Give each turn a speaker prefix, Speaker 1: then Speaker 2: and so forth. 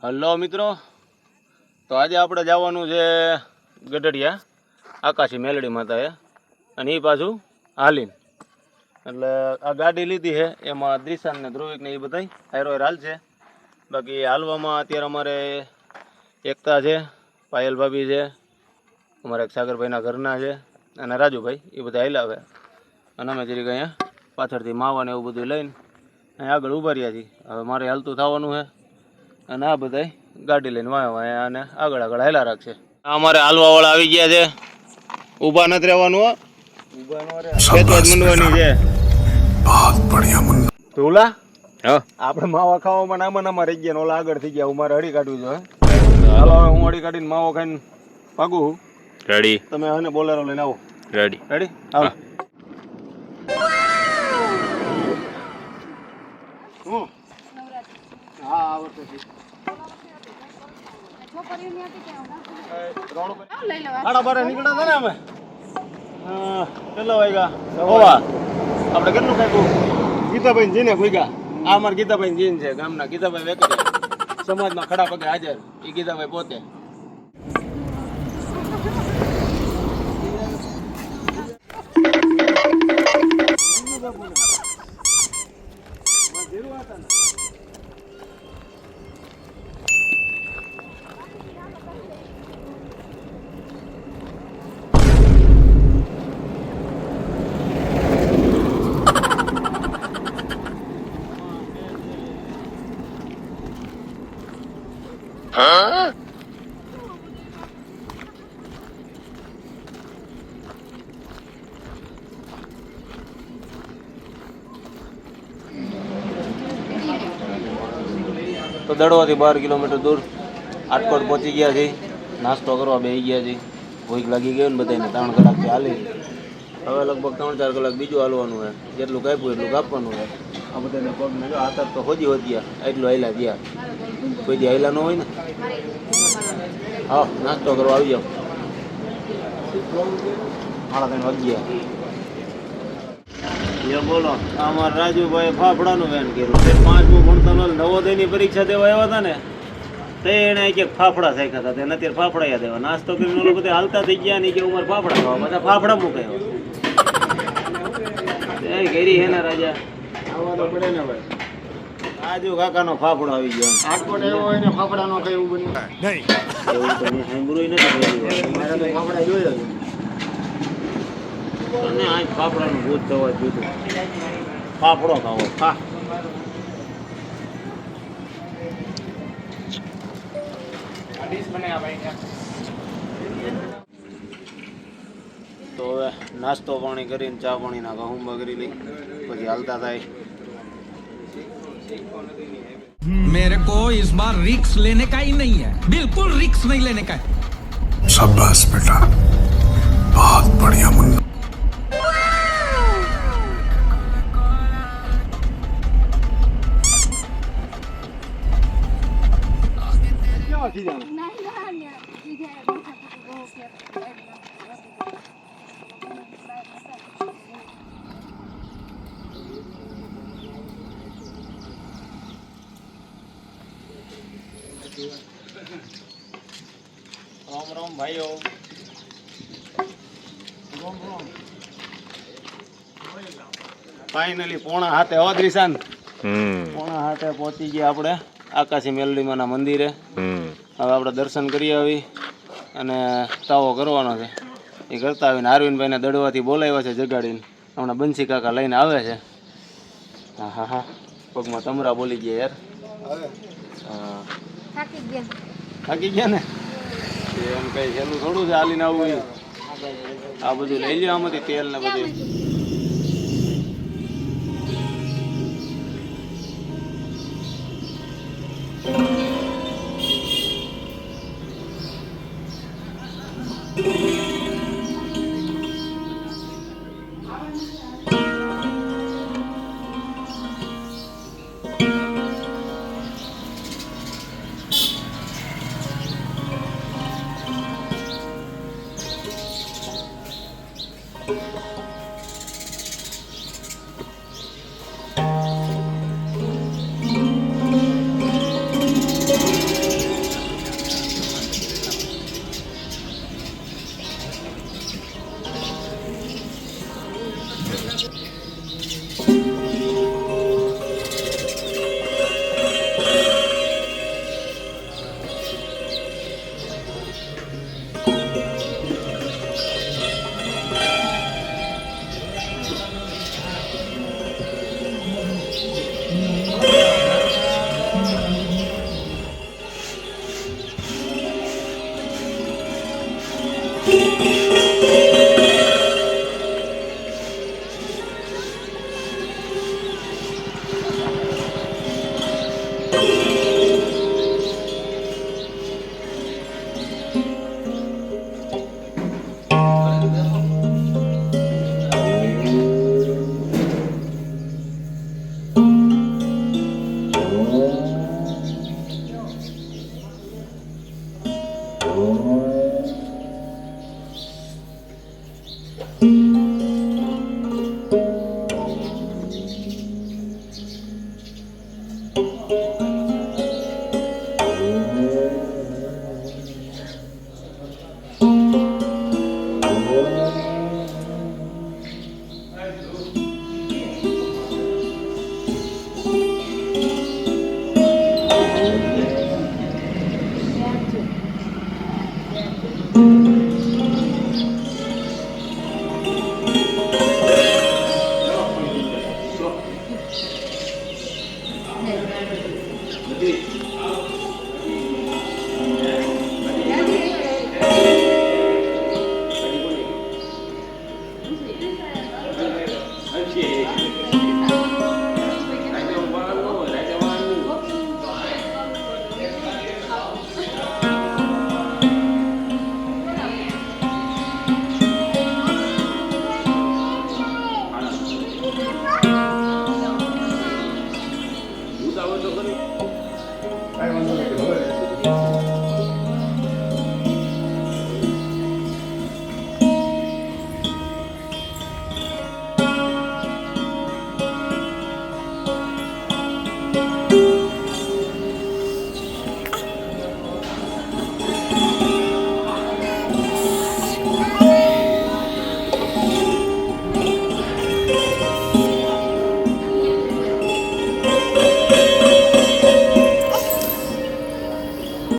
Speaker 1: Hello મિત્રો, તો આજે આપણે જવાનું છે ગઢડિયા આકાશી મેલડી માતાએ, અને એ પાછું હાલીને. એટલે આ ગાડી લીધી છે, એમાં દિશાન ને ધ્રુવિક ને એ બધા હારો હાલ છે. બાકી હાલવામાં અત્યારે અમારે એકતા છે, પાયલ ભાભી છે, અમારા એક સાગરભાઈના ઘરના છે, અને રાજુભાઈ એ બધા હાલ્યા. અને અમે જરીક અહીંયા પાછળથી માવા ને એવું બધું લઈને અહીંયા આગળ ઊભા રહ્યા છીએ. હવે મારે હાલતું થવાનું છે, અને આ બધા ગાડી લઈને વાયા અને આગળ આગળ હાલ્યા રાખશે. અમારે હાલવા વાળા આવી ગયા છે, ઊભા નથી રહેવાનું, ઊભા ન રહે મંડવાની છે. ધોલા આપણે માવા ખાવામાં નામાં રહી ગયા, ઓલા આગળ થઈ ગયા. હું મારે હળી કાઢવું જોઈએ. હાલો હવે હું હળી કાઢીને માવો ખાઈને ભાગું. રેડી? તમે હવે બોલેરો લઈને આવો. રેડી? રેડી? હાલો. હા આવડતો છે. સાડા બારે નીકળ્યા હતા ને અમે. કેટલા વાગ્યા? સવા. આપણે કેટલું ખાધું? ગીતાભાઈ જીને ભૂગ્યા. આ અમારા ગીતાભાઈ જીન છે, ગામના ગીતાભાઈ વેકરી, સમાજમાં ખડા પગે હાજર. એ ગીતાભાઈ પોતે. તો દડવાથી 12 કિલોમીટર દૂર આટકોટ પહોંચી ગયા છે. નાસ્તો કરવા બેસી ગયા છે. ભૂખ લાગી ગયો ને બધાને 3 કલાકથી હાલી. હવે લગભગ 3-4 કલાક બીજું હાલવાનું છે. જેટલું કાપ્યું એટલું કાપવાનું છે. આ બધાને પગ જો હાથ તો હોજી એટલું હાલ્યા ગયા. કોઈ દી હાલ્યા ન હોય ને. હા, નાસ્તો કરવા આવી જાઓ. 3:30 વાગ્યા. બોલો, અમારા રાજુભાઈ ફાફડાનું વેન કર્યું છે. 5મું ભણતો નવોદયની પરીક્ષા દેવા આવ્યા હતા ને, તે એને એક ફાફડા શીખ્યા હતા. તેને અત્યારે ફાફડા દેવા નાસ્તો કરીને બધા હાલતા થઈ ગયા ને કે ઉમર ફાફડા ખાવા, બધા ફાફડા મૂકે ઘેરી હે ને રાજા. આવા તો પડે ને ભાઈ. રાજુ કાકાનો ફાફડો આવી ગયો. આટકોટ એવો હોય ને ફાફડા નો કઈ એવું બન્યું નહીં. એવું તો મેં સાંભળ્યું નથી. મારે તો ફાફડા જોઈ રહ્યો અને આ ફાફડાનું ભૂત થવા જોયું. ફાફડો ખાવો ખા. તો હવે નાસ્તો પાણી કરીને ચા પાણીના કહુંબા કરી લઈ પછી હાલતા થાય.
Speaker 2: मेरे को इस बार रिक्स लेने का ही नहीं है, बिल्कुल रिक्स नहीं लेने का है.
Speaker 3: शाबाश बेटा, बहुत बढ़िया मुन्ना.
Speaker 1: રામ રામ ભાઈઓ. ફાઇનલી 6:30 હોદ્રી શાંત. 6:30 પહોંચી ગયા આપણે આકાશી મેલડીમાના મંદિરે. હવે આપણે દર્શન કરી આવી અને તાવો કરવાનો છે. એ કરતા આવીને અરવિંદભાઈને દડવાથી બોલાવ્યા છે જગાડીને. હમણાં બંસી કાકા લઈને આવે છે. હા હા હા, પગમાં તમરા બોલી ગયા યાર. હા, થાકી ગયા ને. એમ કઈ સહેલું થોડું છે હાલીને આવવું. આ બધું લઈ લ્યો આમાંથી, તેલ ને બધું. Oh.